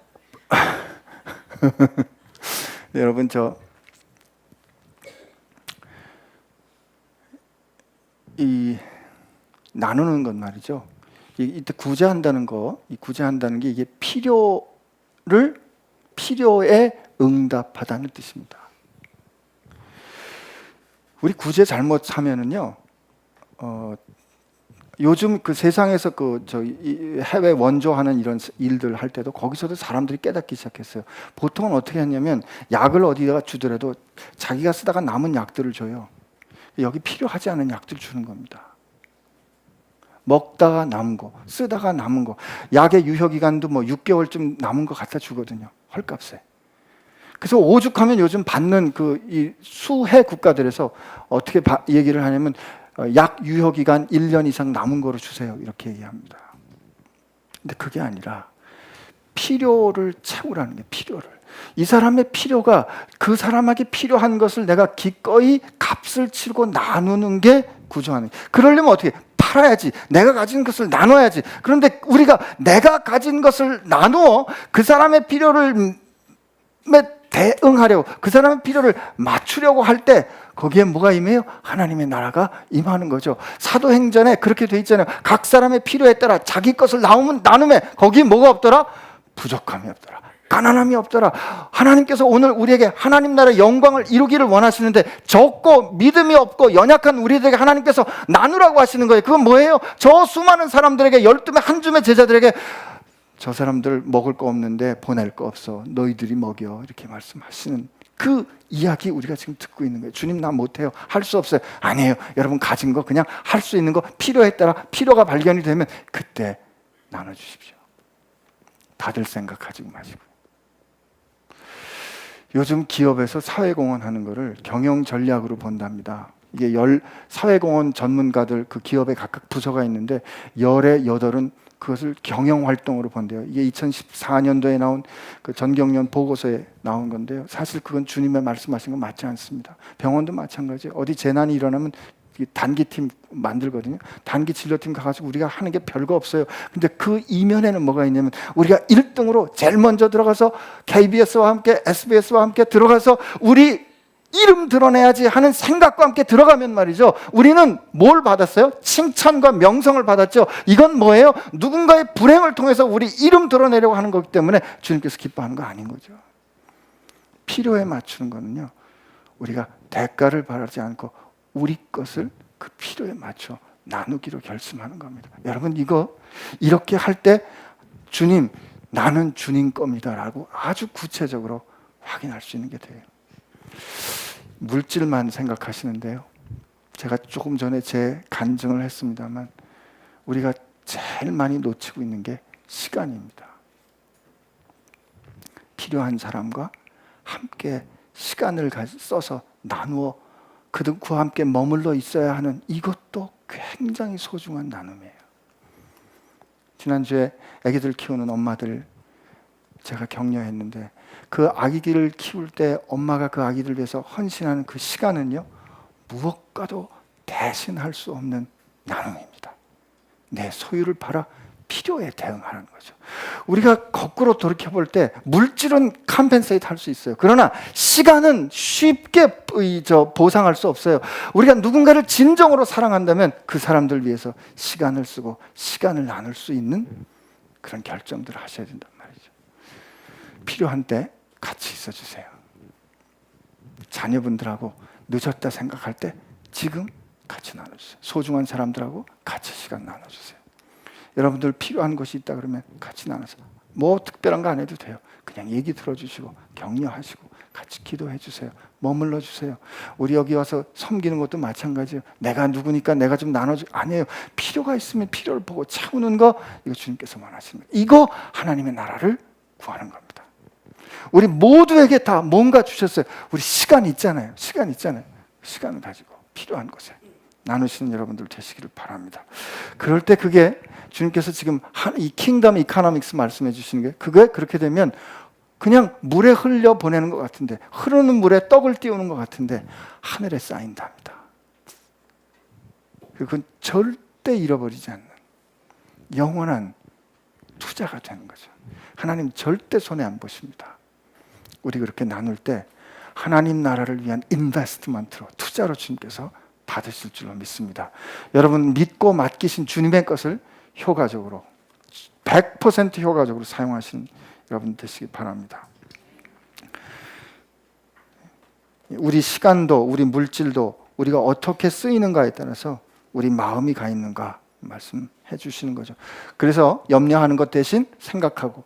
여러분 이 나누는 것 말이죠. 이때 구제한다는 게 이게 필요에 응답하다는 뜻입니다. 우리 구제 잘못하면은요, 요즘 그 세상에서 해외 원조하는 이런 일들 할 때도 거기서도 사람들이 깨닫기 시작했어요. 보통은 어떻게 하냐면 약을 어디다가 주더라도 자기가 쓰다가 남은 약들을 줘요. 여기 필요하지 않은 약들 주는 겁니다. 먹다가 남은 거, 쓰다가 남은 거, 약의 유효기간도 뭐 6개월쯤 남은 거 갖다 주거든요. 헐값에. 그래서 오죽하면 요즘 받는 이 수혜 국가들에서 어떻게 얘기를 하냐면 약 유효기간 1년 이상 남은 거로 주세요. 이렇게 얘기합니다. 근데 그게 아니라 필요를 채우라는 게 필요를. 이 사람의 필요가 그 사람에게 필요한 것을 내가 기꺼이 값을 치르고 나누는 게 구조하는. 그러려면 어떻게? 팔아야지. 내가 가진 것을 나눠야지. 그런데 우리가 내가 가진 것을 나누어 그 사람의 필요를 대응하려고, 그 사람의 필요를 맞추려고 할 때 거기에 뭐가 임해요? 하나님의 나라가 임하는 거죠. 사도행전에 그렇게 돼 있잖아요. 각 사람의 필요에 따라 자기 것을 나누면 거기에 뭐가 없더라? 부족함이 없더라. 가난함이 없더라. 하나님께서 오늘 우리에게 하나님 나라의 영광을 이루기를 원하시는데 적고 믿음이 없고 연약한 우리들에게 하나님께서 나누라고 하시는 거예요. 그건 뭐예요? 저 수많은 사람들에게, 12명 한 줌의 제자들에게 저 사람들 먹을 거 없는데 보낼 거 없어. 너희들이 먹여. 이렇게 말씀하시는 그 이야기 우리가 지금 듣고 있는 거예요. 주님, 나 못해요. 할 수 없어요. 아니에요. 여러분 가진 거 그냥 할 수 있는 거 필요에 따라 필요가 발견이 되면 그때 나눠주십시오. 다들 생각하지 마시고. 요즘 기업에서 사회공헌 하는 거를 경영 전략으로 본답니다. 이게 사회공헌 전문가들 그 기업에 각각 부서가 있는데 10에 8은 그것을 경영 활동으로 본대요. 이게 2014년도에 나온 그 전경련 보고서에 나온 건데요. 사실 그건 주님의 말씀하신 건 맞지 않습니다. 병원도 마찬가지예요. 어디 재난이 일어나면 단기팀 만들거든요. 단기 진료팀 가가지고 우리가 하는 게 별거 없어요. 근데 그 이면에는 뭐가 있냐면 우리가 1등으로 제일 먼저 들어가서 KBS와 함께 SBS와 함께 들어가서 우리 이름 드러내야지 하는 생각과 함께 들어가면 말이죠. 우리는 뭘 받았어요? 칭찬과 명성을 받았죠. 이건 뭐예요? 누군가의 불행을 통해서 우리 이름 드러내려고 하는 거기 때문에 주님께서 기뻐하는 거 아닌 거죠. 필요에 맞추는 거는요, 우리가 대가를 바라지 않고 우리 것을 그 필요에 맞춰 나누기로 결심하는 겁니다. 여러분, 이거 이렇게 할 때 주님, 나는 주님 겁니다라고 아주 구체적으로 확인할 수 있는 게 돼요. 물질만 생각하시는데요, 제가 조금 전에 제 간증을 했습니다만 우리가 제일 많이 놓치고 있는 게 시간입니다. 필요한 사람과 함께 시간을 써서 나누어 그와 함께 머물러 있어야 하는 이것도 굉장히 소중한 나눔이에요. 지난주에 아기들 키우는 엄마들 제가 격려했는데 그 아기들을 키울 때 엄마가 그 아기들 위해서 헌신하는 그 시간은요, 무엇과도 대신할 수 없는 나눔입니다. 내 소유를 팔아 필요에 대응하는 거죠. 우리가 거꾸로 돌이켜볼 때 물질은 컴펜세이트 할 수 있어요. 그러나 시간은 쉽게 보상할 수 없어요. 우리가 누군가를 진정으로 사랑한다면 그 사람들 위해서 시간을 쓰고 시간을 나눌 수 있는 그런 결정들을 하셔야 된단 말이죠. 필요한 때 같이 있어 주세요. 자녀분들하고 늦었다 생각할 때 지금 같이 나눠주세요. 소중한 사람들하고 같이 시간 나눠주세요. 여러분들 필요한 것이 있다 그러면 같이 나눠서 뭐 특별한 거 안 해도 돼요. 그냥 얘기 들어주시고 격려하시고 같이 기도해 주세요. 머물러 주세요. 우리 여기 와서 섬기는 것도 마찬가지예요. 내가 누구니까 내가 좀 나눠주, 아니에요. 필요가 있으면 필요를 보고 채우는 거, 이거 주님께서 원하시는 거예요. 이거 하나님의 나라를 구하는 겁니다. 우리 모두에게 다 뭔가 주셨어요. 우리 시간 있잖아요. 시간을 가지고 필요한 것에 나누시는 여러분들 되시기를 바랍니다. 그럴 때 그게 주님께서 지금 이 킹덤 이코노믹스 말씀해 주시는 게, 그게 그렇게 되면 그냥 물에 흘려 보내는 것 같은데, 흐르는 물에 떡을 띄우는 것 같은데 하늘에 쌓인답니다. 그건 절대 잃어버리지 않는 영원한 투자가 되는 거죠. 하나님 절대 손해 안 보십니다. 우리 그렇게 나눌 때 하나님 나라를 위한 인베스트먼트로, 투자로 주님께서 받으실 줄로 믿습니다. 여러분, 믿고 맡기신 주님의 것을 효과적으로 100% 효과적으로 사용하시는 여러분 되시기 바랍니다. 우리 시간도 우리 물질도 우리가 어떻게 쓰이는가에 따라서 우리 마음이 가 있는가 말씀해 주시는 거죠. 그래서 염려하는 것 대신 생각하고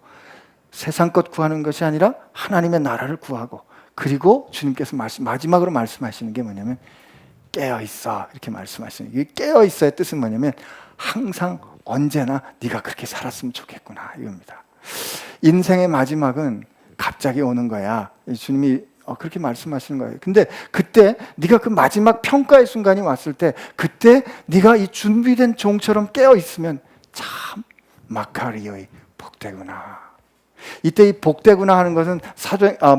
세상 것 구하는 것이 아니라 하나님의 나라를 구하고, 그리고 주님께서 마지막으로 말씀하시는 게 뭐냐면 깨어 있어, 이렇게 말씀하시는 게, 깨어 있어의 뜻은 뭐냐면 항상 언제나 네가 그렇게 살았으면 좋겠구나, 이겁니다. 인생의 마지막은 갑자기 오는 거야. 주님이 그렇게 말씀하시는 거예요. 근데 그때 네가 그 마지막 평가의 순간이 왔을 때, 그때 네가 이 준비된 종처럼 깨어 있으면 참 마카리오의 복되구나. 이때 이 복되구나 하는 것은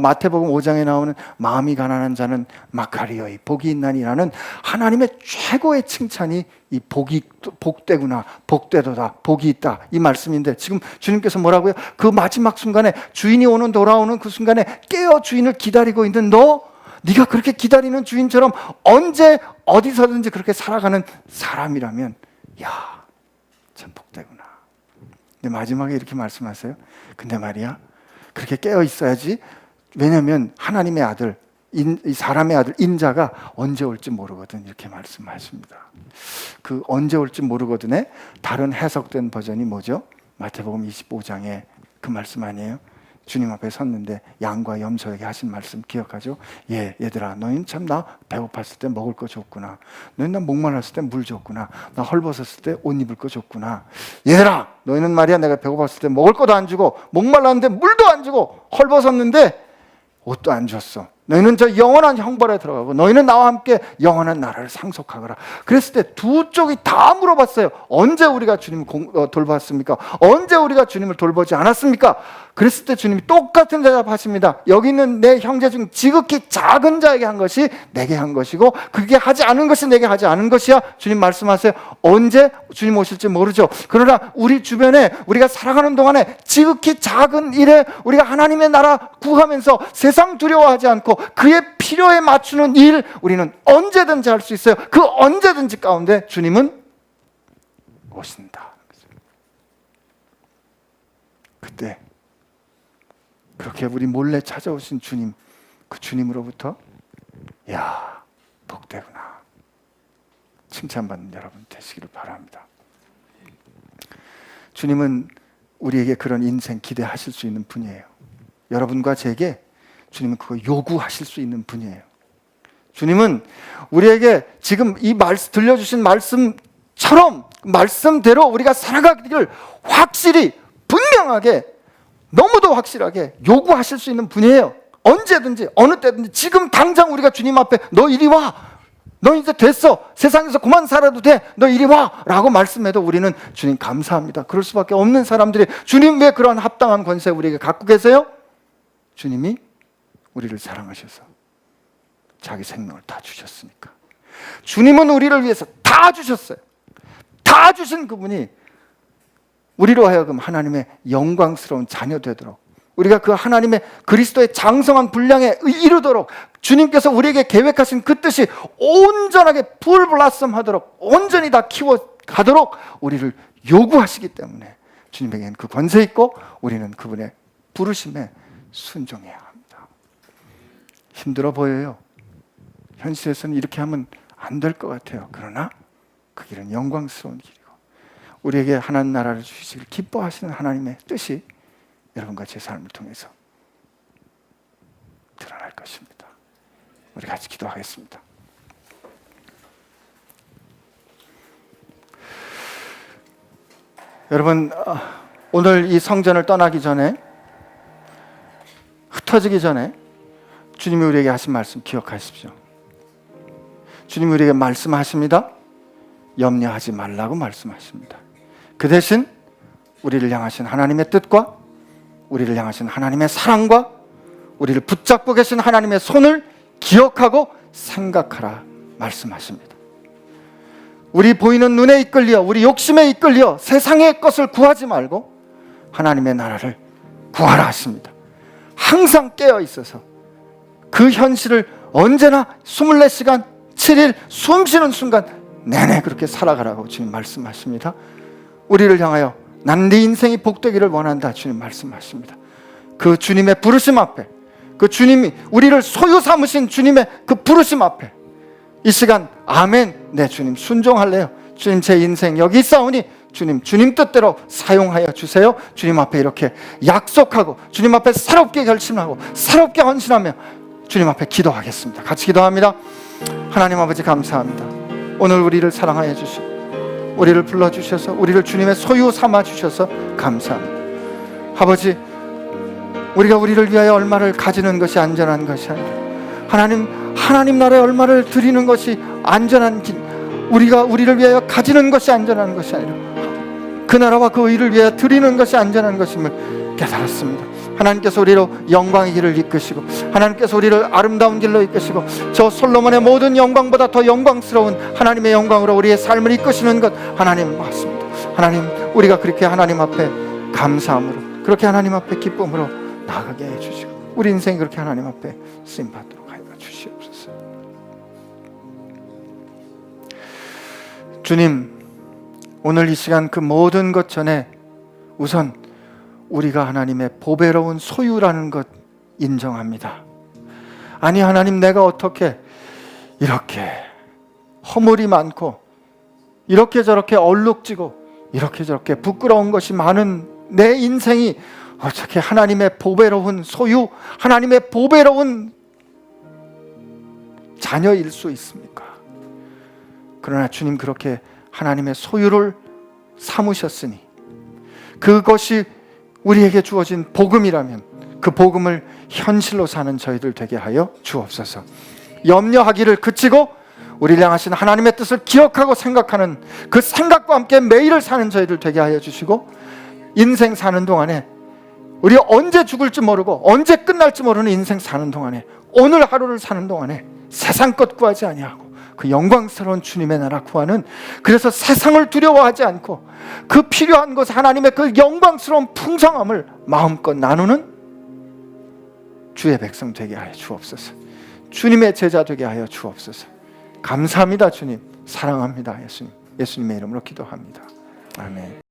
마태복음 5장에 나오는 마음이 가난한 자는 마카리오의 복이 있나니라는 하나님의 최고의 칭찬이 이 복되구나, 복되도다, 복이 있다, 이 말씀인데, 지금 주님께서 뭐라고요? 그 마지막 순간에 주인이 돌아오는 그 순간에 깨어 주인을 기다리고 있는 네가 그렇게 기다리는 주인처럼 언제 어디서든지 그렇게 살아가는 사람이라면 야, 참 복되구나. 근데 마지막에 이렇게 말씀하세요. 근데 말이야, 그렇게 깨어 있어야지. 왜냐하면 하나님의 아들, 이 사람의 아들 인자가 언제 올지 모르거든, 이렇게 말씀하십니다. 그 언제 올지 모르거든에 다른 해석된 버전이 뭐죠? 마태복음 25장에 그 말씀 아니에요? 주님 앞에 섰는데 양과 염소에게 하신 말씀 기억하죠? 얘들아, 너희는 참 나 배고팠을 때 먹을 거 줬구나. 너희는 나 목말랐을 때 물 줬구나. 나 헐벗었을 때 옷 입을 거 줬구나. 얘들아, 너희는 말이야, 내가 배고팠을 때 먹을 것도 안 주고 목말랐는데 물도 안 주고 헐벗었는데 옷도 안 줬어. 너희는 저 영원한 형벌에 들어가고 너희는 나와 함께 영원한 나라를 상속하거라. 그랬을 때 두 쪽이 다 물어봤어요. 언제 우리가 주님을 돌봤습니까? 언제 우리가 주님을 돌보지 않았습니까? 그랬을 때 주님이 똑같은 대답하십니다. 여기 있는 내 형제 중 지극히 작은 자에게 한 것이 내게 한 것이고, 그게 하지 않은 것이 내게 하지 않은 것이야. 주님 말씀하세요. 언제 주님 오실지 모르죠. 그러나 우리 주변에 우리가 살아가는 동안에 지극히 작은 일에 우리가 하나님의 나라 구하면서 세상 두려워하지 않고 그의 필요에 맞추는 일, 우리는 언제든지 할 수 있어요. 그 언제든지 가운데 주님은 오신다. 그때 그렇게 우리 몰래 찾아오신 주님, 그 주님으로부터 야, 복되구나 칭찬받는 여러분 되시기를 바랍니다. 주님은 우리에게 그런 인생 기대하실 수 있는 분이에요. 여러분과 제게 주님은 그거 요구하실 수 있는 분이에요. 주님은 우리에게 지금 이 들려주신 말씀처럼 말씀대로 우리가 살아가기를 확실히, 분명하게, 너무도 확실하게 요구하실 수 있는 분이에요. 언제든지 어느 때든지 지금 당장 우리가 주님 앞에 너 이리 와, 너 이제 됐어, 세상에서 그만 살아도 돼, 너 이리 와 라고 말씀해도 우리는 주님 감사합니다. 그럴 수밖에 없는 사람들이, 주님 왜 그런 합당한 권세 우리에게 갖고 계세요? 주님이 우리를 사랑하셔서 자기 생명을 다 주셨으니까. 주님은 우리를 위해서 다 주셨어요. 다 주신 그분이 우리로 하여금 하나님의 영광스러운 자녀 되도록, 우리가 그 하나님의 그리스도의 장성한 분량에 이르도록 주님께서 우리에게 계획하신 그 뜻이 온전하게 풀블라썸하도록, 온전히 다 키워가도록 우리를 요구하시기 때문에 주님에게는 그 권세 있고 우리는 그분의 부르심에 순종해야 합니다. 힘들어 보여요. 현실에서는 이렇게 하면 안 될 것 같아요. 그러나 그 길은 영광스러운 길이고 우리에게 하나님 나라를 주시기를 기뻐하시는 하나님의 뜻이 여러분과 제 삶을 통해서 드러날 것입니다. 우리 같이 기도하겠습니다. 여러분, 오늘 이 성전을 떠나기 전에, 흩어지기 전에 주님이 우리에게 하신 말씀 기억하십시오. 주님이 우리에게 말씀하십니다. 염려하지 말라고 말씀하십니다. 그 대신 우리를 향하신 하나님의 뜻과 우리를 향하신 하나님의 사랑과 우리를 붙잡고 계신 하나님의 손을 기억하고 생각하라 말씀하십니다. 우리 보이는 눈에 이끌려, 우리 욕심에 이끌려 세상의 것을 구하지 말고 하나님의 나라를 구하라 하십니다. 항상 깨어 있어서 그 현실을 언제나 24시간 7일 숨쉬는 순간 내내 그렇게 살아가라고 주님 말씀하십니다. 우리를 향하여 난 네 인생이 복되기를 원한다 주님 말씀하십니다. 그 주님의 부르심 앞에, 그 주님이 우리를 소유 삼으신 주님의 그 부르심 앞에 이 시간 아멘. 네 주님 순종할래요. 주님 제 인생 여기 있사오니 주님 뜻대로 사용하여 주세요. 주님 앞에 이렇게 약속하고 주님 앞에 새롭게 결심하고 새롭게 헌신하며 주님 앞에 기도하겠습니다. 같이 기도합니다. 하나님 아버지 감사합니다. 오늘 우리를 사랑하여 주시고 우리를 불러주셔서 우리를 주님의 소유 삼아 주셔서 감사합니다. 아버지, 우리가 우리를 위하여 얼마를 가지는 것이 안전한 것이 아니라 하나님 나라에 얼마를 드리는 것이 안전한 길, 우리가 우리를 위하여 가지는 것이 안전한 것이 아니라 그 나라와 그 의를 위하여 드리는 것이 안전한 것임을 깨달았습니다. 하나님께서 우리로 영광의 길을 이끄시고 하나님께서 우리를 아름다운 길로 이끄시고 저 솔로몬의 모든 영광보다 더 영광스러운 하나님의 영광으로 우리의 삶을 이끄시는 것 하나님 맞습니다. 하나님, 우리가 그렇게 하나님 앞에 감사함으로 그렇게 하나님 앞에 기쁨으로 나가게 해주시고 우리 인생이 그렇게 하나님 앞에 쓰임받도록 하여 주시옵소서. 주님, 오늘 이 시간 그 모든 것 전에 우선 우리가 하나님의 보배로운 소유라는 것 인정합니다. 아니 하나님, 내가 어떻게 이렇게 허물이 많고 이렇게 저렇게 얼룩지고 이렇게 저렇게 부끄러운 것이 많은 내 인생이 어떻게 하나님의 보배로운 소유, 하나님의 보배로운 자녀일 수 있습니까? 그러나 주님 그렇게 하나님의 소유를 삼으셨으니 그것이 우리에게 주어진 복음이라면 그 복음을 현실로 사는 저희들 되게 하여 주옵소서. 염려하기를 그치고 우리를 향하신 하나님의 뜻을 기억하고 생각하는 그 생각과 함께 매일을 사는 저희들 되게 하여 주시고 인생 사는 동안에 우리가 언제 죽을지 모르고 언제 끝날지 모르는 인생 사는 동안에 오늘 하루를 사는 동안에 세상 것 구하지 아니하고 그 영광스러운 주님의 나라 구하는, 그래서 세상을 두려워하지 않고 그 필요한 것 하나님의 그 영광스러운 풍성함을 마음껏 나누는 주의 백성 되게 하여 주옵소서. 주님의 제자 되게 하여 주옵소서. 감사합니다. 주님 사랑합니다. 예수님의 이름으로 기도합니다. 아멘.